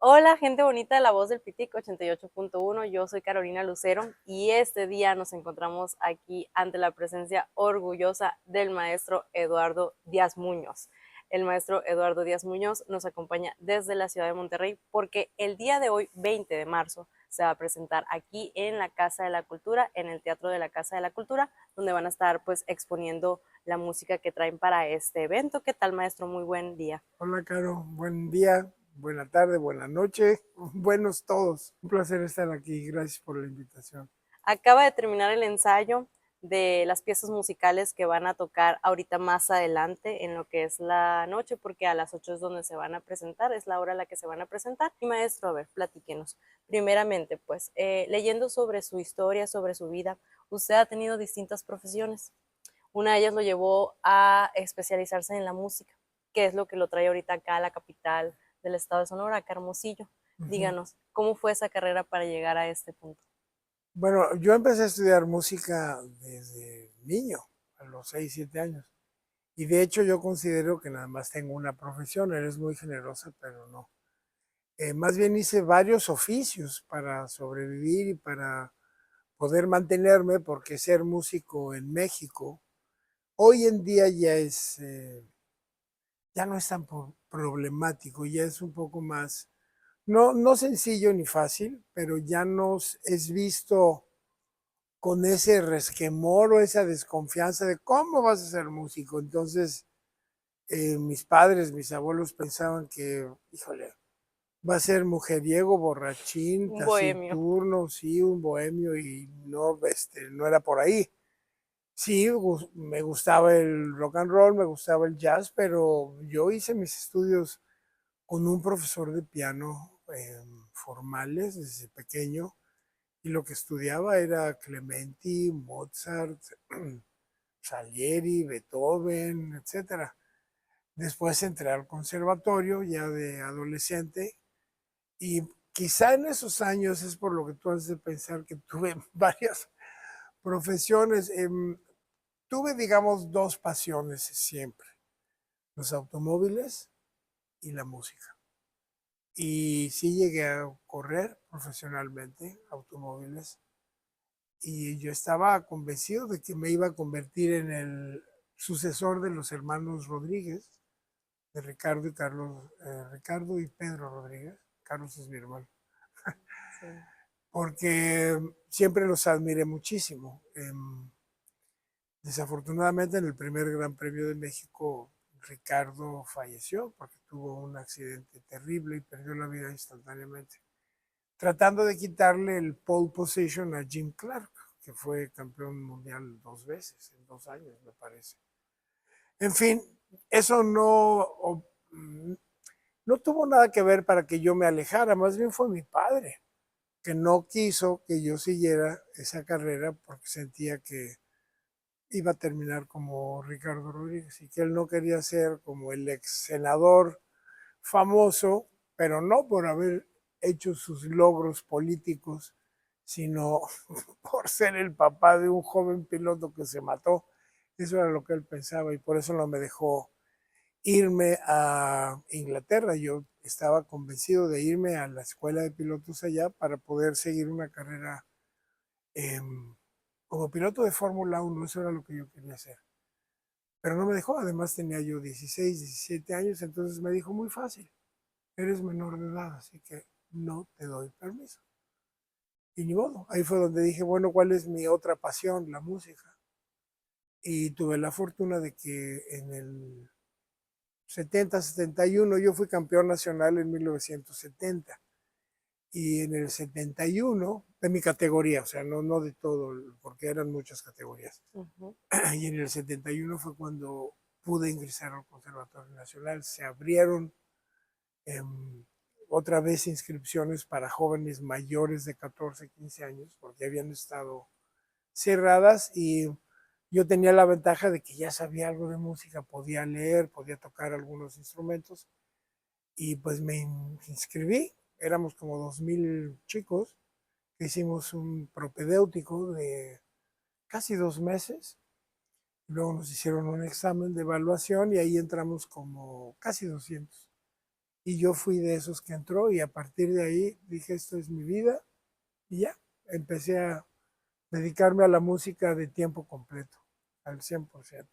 Hola, gente bonita de La Voz del Pitico 88.1. Yo soy Carolina Lucero y este día nos encontramos aquí ante la presencia orgullosa del maestro Eduardo Díaz Muñoz. El maestro Eduardo Díaz Muñoz nos acompaña desde la ciudad de Monterrey porque el día de hoy, 20 de marzo, se va a presentar aquí en la Casa de la Cultura, en el Teatro de la Casa de la Cultura, donde van a estar pues exponiendo la música que traen para este evento. ¿Qué tal, maestro? Muy buen día. Hola, Caro. Buen día, buena tarde, buena noche. Buenos todos. Un placer estar aquí. Gracias por la invitación. Acaba de terminar el ensayo de las piezas musicales que van a tocar ahorita más adelante en lo que es la noche, porque a las 8 es donde se van a presentar, es la hora a la que se van a presentar. Y maestro, a ver, platíquenos. Primeramente, pues, leyendo sobre su historia, sobre su vida, usted ha tenido distintas profesiones. Una de ellas lo llevó a especializarse en la música, que es lo que lo trae ahorita acá a la capital del estado de Sonora, acá Hermosillo. Ujú. Díganos, ¿cómo fue esa carrera para llegar a este punto? Bueno, yo empecé a estudiar música desde niño, a los 6, 7 años. Y de hecho yo considero que nada más tengo una profesión. Eres muy generosa, pero no. Más bien hice varios oficios para sobrevivir y para poder mantenerme, porque ser músico en México hoy en día ya no es tan problemático, ya es un poco más, no sencillo ni fácil, pero ya nos es visto con ese resquemor o esa desconfianza de cómo vas a ser músico. Entonces, mis padres, mis abuelos pensaban que, híjole, va a ser mujeriego, borrachín, Un bohemio. taciturno, sí, un bohemio, y no, no era por ahí. Sí, me gustaba el rock and roll, me gustaba el jazz, pero yo hice mis estudios con un profesor de piano formales desde pequeño, y lo que estudiaba era Clementi, Mozart, Salieri, Beethoven, etcétera. Después entré al conservatorio ya de adolescente, y quizá en esos años es por lo que tú has de pensar que tuve varias profesiones. Tuve, digamos, dos pasiones siempre: los automóviles y la música. Y sí llegué a correr profesionalmente automóviles, y yo estaba convencido de que me iba a convertir en el sucesor de los hermanos Rodríguez, de Ricardo y Carlos, Ricardo y Pedro Rodríguez. Carlos es mi hermano, Sí. porque siempre los admiré muchísimo. Desafortunadamente, en el primer Gran Premio de México, Ricardo falleció porque tuvo un accidente terrible y perdió la vida instantáneamente, tratando de quitarle el pole position a Jim Clark, que fue campeón mundial 2 veces, en 2 años, me parece. En fin, eso no tuvo nada que ver para que yo me alejara, más bien fue mi padre, que no quiso que yo siguiera esa carrera porque sentía que iba a terminar como Ricardo Rodríguez, y que él no quería ser como el ex senador famoso, pero no por haber hecho sus logros políticos, sino por ser el papá de un joven piloto que se mató. Eso era lo que él pensaba, y por eso no me dejó irme a Inglaterra. Yo estaba convencido de irme a la escuela de pilotos allá para poder seguir una carrera eh, como piloto de Fórmula 1. Eso era lo que yo quería hacer. Pero no me dejó. Además tenía yo 16, 17 años, entonces me dijo: muy fácil, eres menor de edad, así que no te doy permiso. Y ni modo, ahí fue donde dije, bueno, ¿cuál es mi otra pasión? La música. Y tuve la fortuna de que en el 70, 71, yo fui campeón nacional en 1970. Y en el 71, de mi categoría, o sea, no de todo, porque eran muchas categorías. Ujú. Y en el 71 fue cuando pude ingresar al Conservatorio Nacional. Se abrieron eh, otra vez inscripciones para jóvenes mayores de 14, 15 años, porque habían estado cerradas, y yo tenía la ventaja de que ya sabía algo de música, podía leer, podía tocar algunos instrumentos, y pues me inscribí. Éramos como 2000 chicos que hicimos un propedéutico de casi 2 meses. Luego nos hicieron un examen de evaluación y ahí entramos como casi 200. y yo fui de esos que entró y a partir de ahí dije, esto es mi vida y ya, empecé a dedicarme a la música de tiempo completo, al 100%.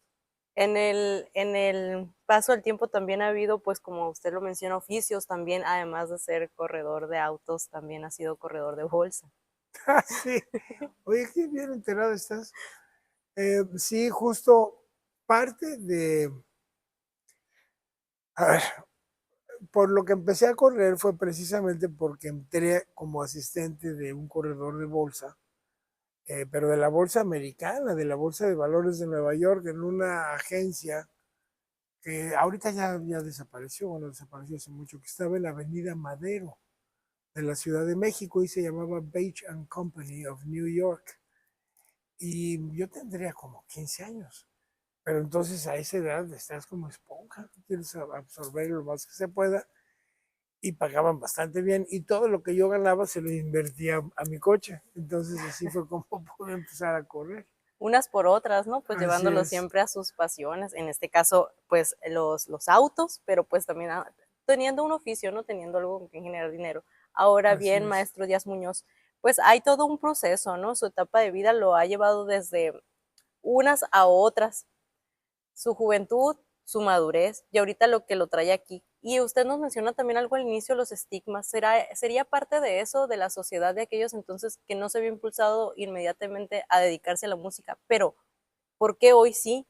En el paso del tiempo también ha habido, pues como usted lo menciona, oficios también, además de ser corredor de autos, también ha sido corredor de bolsa. Ah, sí. Oye, qué bien enterado estás. Sí, justo parte de, a ver, por lo que empecé a correr fue precisamente porque entré como asistente de un corredor de bolsa, pero de la bolsa americana, de la bolsa de valores de Nueva York, en una agencia que ahorita ya desapareció, bueno, desapareció hace mucho, que estaba en la Avenida Madero de la Ciudad de México y se llamaba Bache and Company of New York. Y yo tendría como 15 años. Pero entonces a esa edad estás como esponja, quieres absorber lo más que se pueda y pagaban bastante bien y todo lo que yo ganaba se lo invertía a mi coche. Entonces así fue como pude empezar a correr. Unas por otras, ¿no? Pues Así llevándolo es, siempre a sus pasiones, en este caso, pues los autos, pero pues también teniendo un oficio, ¿no? Teniendo algo que generar dinero. Ahora así bien, es. maestro Díaz Muñoz, pues hay todo un proceso, ¿no? Su etapa de vida lo ha llevado desde unas a otras, su juventud, su madurez y ahorita lo que lo trae aquí. Y usted nos menciona también algo al inicio, los estigmas. ¿Sería parte de eso, de la sociedad de aquellos entonces que no se había impulsado inmediatamente a dedicarse a la música? Pero, ¿por qué hoy sí?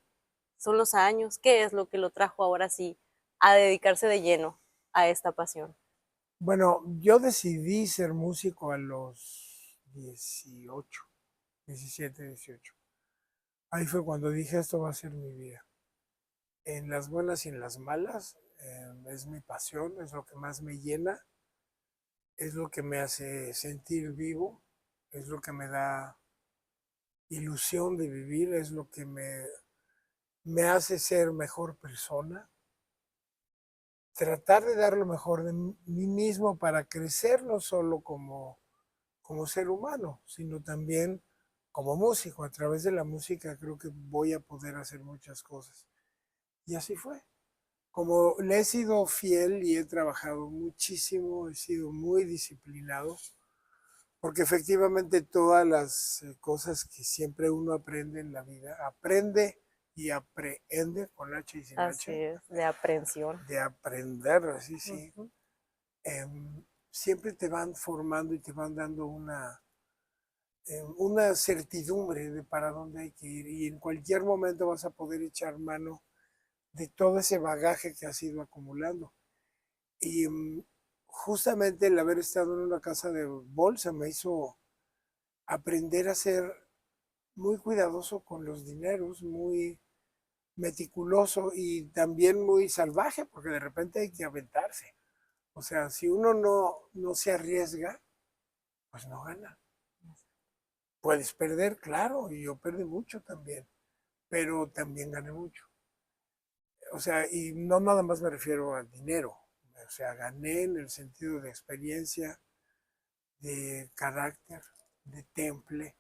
Son los años. ¿Qué es lo que lo trajo ahora sí a dedicarse de lleno a esta pasión? Bueno, yo decidí ser músico a los 18, 17, 18. Ahí fue cuando dije, esto va a ser mi vida. En las buenas y en las malas, es mi pasión, es lo que más me llena, es lo que me hace sentir vivo, es lo que me da ilusión de vivir, es lo que me hace ser mejor persona. Tratar de dar lo mejor de mí mismo para crecer no solo como ser humano, sino también como músico. A través de la música creo que voy a poder hacer muchas cosas. Y así fue. Como le he sido fiel y he trabajado muchísimo, he sido muy disciplinado, porque efectivamente todas las cosas que siempre uno aprende en la vida, aprende y aprehende con H y sin Así H, es, de aprensión. de aprender, así sí, Ujú. siempre te van formando y te van dando una certidumbre de para dónde hay que ir y en cualquier momento vas a poder echar mano de todo ese bagaje que has ido acumulando. Y justamente el haber estado en una casa de bolsa me hizo aprender a ser muy cuidadoso con los dineros, muy meticuloso y también muy salvaje, porque de repente hay que aventarse. O sea, si uno no se arriesga, pues no gana. Puedes perder, claro, y yo perdí mucho también, pero también gané mucho. O sea, y no nada más me refiero al dinero, o sea, gané en el sentido de experiencia, de carácter, de temple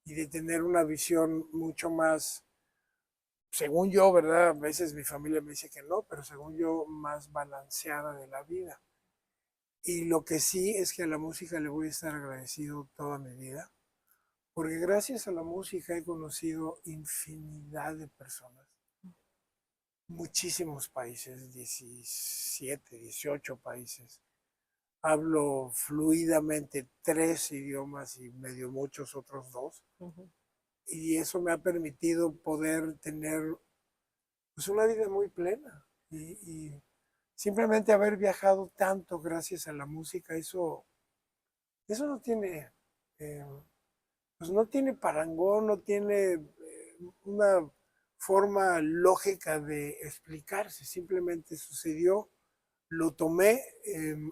y de tener una visión mucho más, según yo, ¿verdad? A veces mi familia me dice que no, pero según yo, más balanceada de la vida. Y lo que sí es que a la música le voy a estar agradecido toda mi vida, porque gracias a la música he conocido infinidad de personas, muchísimos países, 17, 18 países. Hablo fluidamente 3 idiomas y medio muchos otros dos. Ujú. Y eso me ha permitido poder tener pues, una vida muy plena. Y simplemente haber viajado tanto gracias a la música, eso no tiene, eh, pues no tiene parangón, no tiene una forma lógica de explicarse, simplemente sucedió, lo tomé,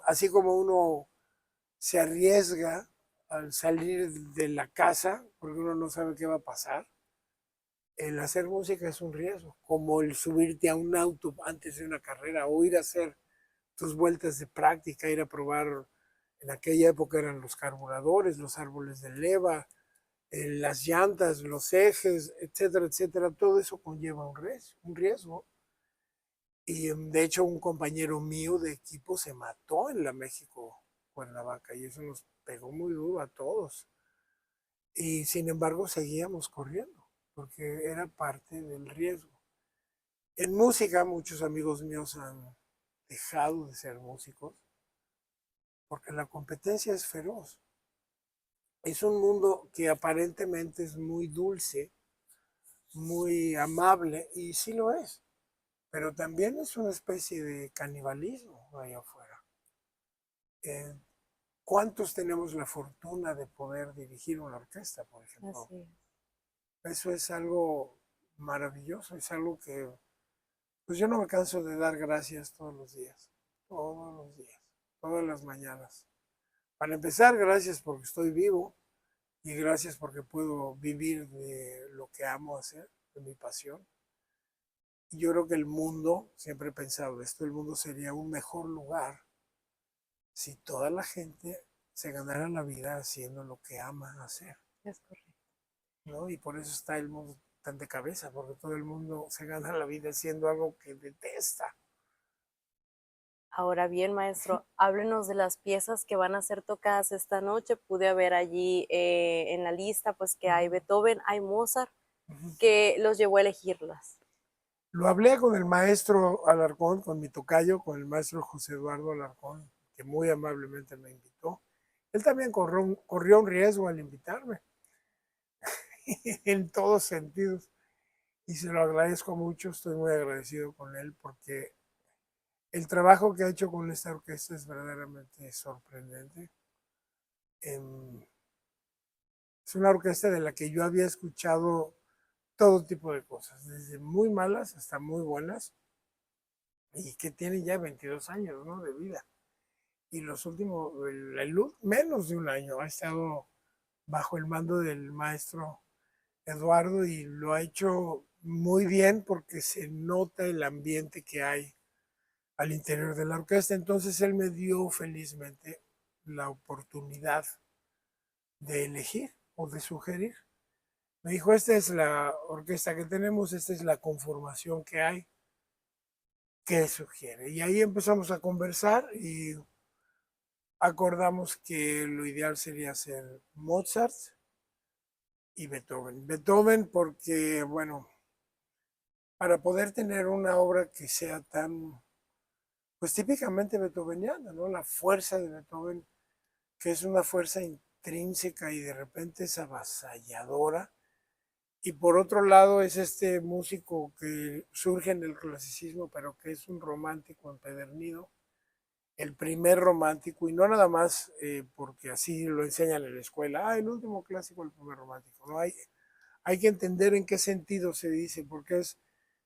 así como uno se arriesga al salir de la casa, porque uno no sabe qué va a pasar. El hacer música es un riesgo, como el subirte a un auto antes de una carrera o ir a hacer tus vueltas de práctica, ir a probar, en aquella época eran los carburadores, los árboles de leva, las llantas, los ejes, etcétera, etcétera. Todo eso conlleva un riesgo. Y de hecho un compañero mío de equipo se mató en la México-Cuernavaca y eso nos pegó muy duro a todos. Y sin embargo seguíamos corriendo porque era parte del riesgo. En música muchos amigos míos han dejado de ser músicos porque la competencia es feroz. Es un mundo que aparentemente es muy dulce, muy amable, y sí lo es, pero también es una especie de canibalismo allá afuera. Eh, ¿Cuántos tenemos la fortuna de poder dirigir una orquesta, por ejemplo? Así es. Eso es algo maravilloso, es algo que pues yo no me canso de dar gracias todos los días, todas las mañanas. Para empezar, gracias porque estoy vivo y gracias porque puedo vivir de lo que amo hacer, de mi pasión. Y yo creo que el mundo, siempre he pensado esto, el mundo sería un mejor lugar si toda la gente se ganara la vida haciendo lo que ama hacer, Es correcto. ¿no? Y por eso está el mundo tan de cabeza, porque todo el mundo se gana la vida haciendo algo que detesta. Ahora bien, maestro, háblenos de las piezas que van a ser tocadas esta noche. Pude ver allí en la lista pues que hay Beethoven, hay Mozart, que los llevó a elegirlas. Lo hablé con el maestro Alarcón, con mi tocayo, con el maestro José Eduardo Alarcón, que muy amablemente me invitó. Él también corrió un riesgo al invitarme, en todos sentidos. Y se lo agradezco mucho, estoy muy agradecido con él porque el trabajo que ha hecho con esta orquesta es verdaderamente sorprendente. Es una orquesta de la que yo había escuchado todo tipo de cosas, desde muy malas hasta muy buenas, y que tiene ya 22 años, ¿no?, de vida. Y los últimos, menos de un año, ha estado bajo el mando del maestro Eduardo y lo ha hecho muy bien porque se nota el ambiente que hay al interior de la orquesta. Entonces él me dio felizmente la oportunidad de elegir o de sugerir. Me dijo, esta es la orquesta que tenemos, esta es la conformación que hay, ¿qué sugiere? Y ahí empezamos a conversar y acordamos que lo ideal sería hacer Mozart y Beethoven. Beethoven porque, bueno, para poder tener una obra que sea tan, pues típicamente beethoveniana, ¿no? La fuerza de Beethoven, que es una fuerza intrínseca y de repente es avasalladora. Y por otro lado es este músico que surge en el clasicismo, pero que es un romántico empedernido, el primer romántico, y no nada más porque así lo enseñan en la escuela, el último clásico, el primer romántico. No hay que entender en qué sentido se dice, porque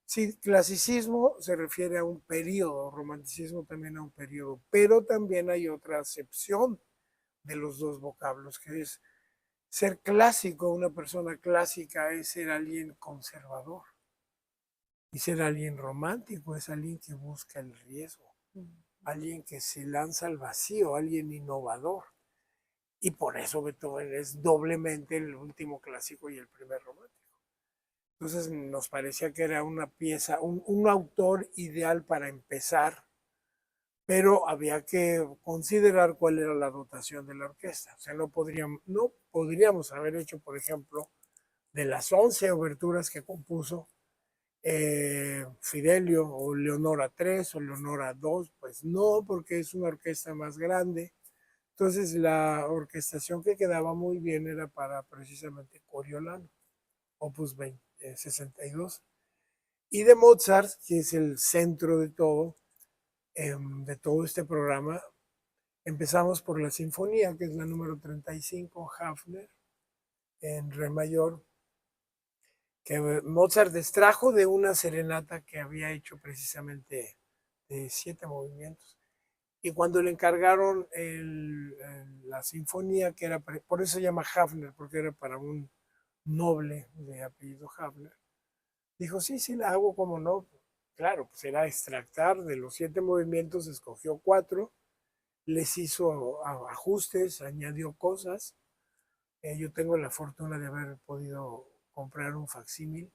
sí, clasicismo se refiere a un periodo, romanticismo también a un periodo, pero también hay otra acepción de los dos vocablos, que es ser clásico. Una persona clásica es ser alguien conservador, y ser alguien romántico es alguien que busca el riesgo, alguien que se lanza al vacío, alguien innovador. Y por eso Beethoven es doblemente el último clásico y el primer romántico. Entonces nos parecía que era una pieza, un autor ideal para empezar, pero había que considerar cuál era la dotación de la orquesta. O sea, no podríamos haber hecho, por ejemplo, de las 11 oberturas que compuso Fidelio o Leonora 3 o Leonora 2, pues no, porque es una orquesta más grande. Entonces la orquestación que quedaba muy bien era para precisamente Coriolano, opus 20, 62. Y de Mozart, que es el centro de todo este programa, empezamos por la sinfonía, que es la número 35, Hafner, en re mayor, que Mozart extrajo de una serenata que había hecho precisamente de 7 movimientos. Y cuando le encargaron la sinfonía, que era, por eso se llama Hafner, porque era para un noble de apellido Hafner, dijo, sí, sí, la hago, como no. Claro, pues era extractar de los 7 movimientos, escogió 4, les hizo ajustes, añadió cosas. Yo tengo la fortuna de haber podido comprar un facsímil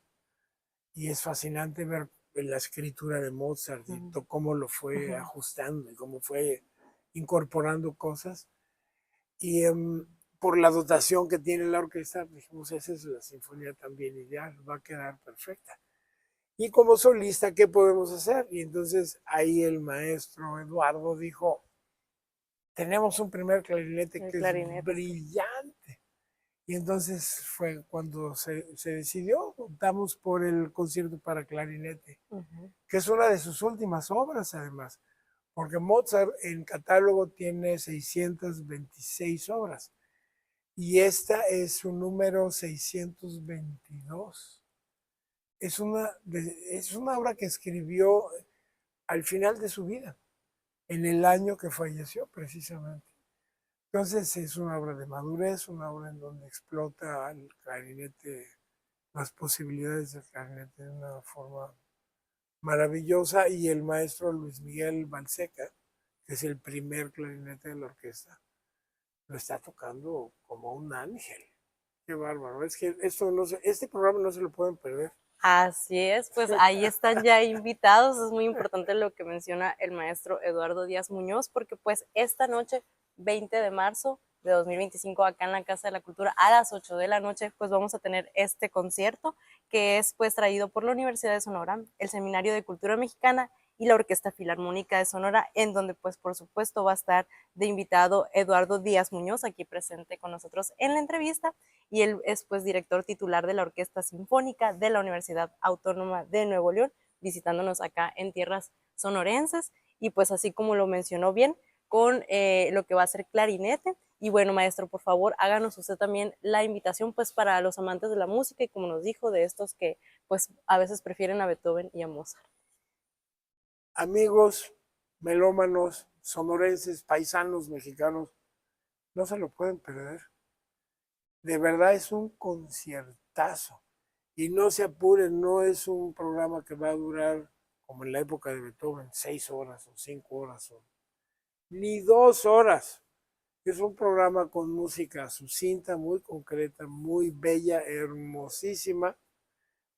y es fascinante ver la escritura de Mozart y Ujú. cómo lo fue Ujú. ajustando y cómo fue incorporando cosas. Y por la dotación que tiene la orquesta, dijimos, esa es la sinfonía también ideal, va a quedar perfecta. Y como solista, ¿qué podemos hacer? Y entonces ahí el maestro Eduardo dijo, tenemos un primer clarinete El que es clarinete, sí. brillante. Y entonces fue cuando se decidió, optamos por el concierto para clarinete, Ujú. que es una de sus últimas obras además, porque Mozart en catálogo tiene 626 obras y esta es su número 622. Es una obra que escribió al final de su vida, en el año que falleció precisamente. Entonces es una obra de madurez, una obra en donde explota el clarinete, las posibilidades del clarinete de una forma maravillosa y el maestro Luis Miguel Balseca, que es el primer clarinete de la orquesta, lo está tocando como un ángel. Qué bárbaro. Es que esto no se, este programa no se lo pueden perder. Así es, pues ahí están ya invitados. Es muy importante lo que menciona el maestro Eduardo Díaz Muñoz, porque pues esta noche, 20 de marzo de 2025, acá en la Casa de la Cultura, a las 8 de la noche, pues vamos a tener este concierto que es pues traído por la Universidad de Sonora, el Seminario de Cultura Mexicana y la Orquesta Filarmónica de Sonora, en donde pues por supuesto va a estar de invitado Eduardo Díaz Muñoz, aquí presente con nosotros en la entrevista, y él es pues director titular de la Orquesta Sinfónica de la Universidad Autónoma de Nuevo León, visitándonos acá en tierras sonorenses, y pues así como lo mencionó bien, con lo que va a ser clarinete. Y bueno, maestro, por favor, háganos usted también la invitación pues para los amantes de la música y como nos dijo, de estos que pues a veces prefieren a Beethoven y a Mozart. Amigos, melómanos, sonorenses, paisanos mexicanos, no se lo pueden perder. De verdad es un conciertazo. Y no se apuren, no es un programa que va a durar como en la época de Beethoven, 6 horas o 5 horas, ni 2 horas. Es un programa con música sucinta, muy concreta, muy bella, hermosísima.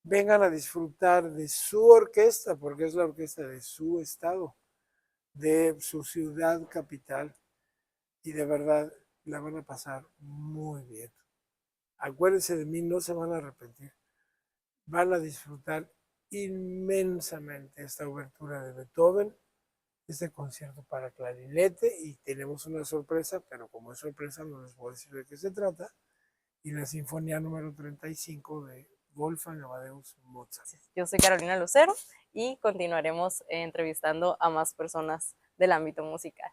Vengan a disfrutar de su orquesta, porque es la orquesta de su estado, de su ciudad capital, y de verdad la van a pasar muy bien. Acuérdense de mí, no se van a arrepentir. Van a disfrutar inmensamente esta obertura de Beethoven, este concierto para clarinete, y tenemos una sorpresa, pero como es sorpresa no les puedo decir de qué se trata, y la sinfonía número 35 de Wolfgang Amadeus Mozart. Yo soy Carolina Lucero y continuaremos entrevistando a más personas del ámbito musical.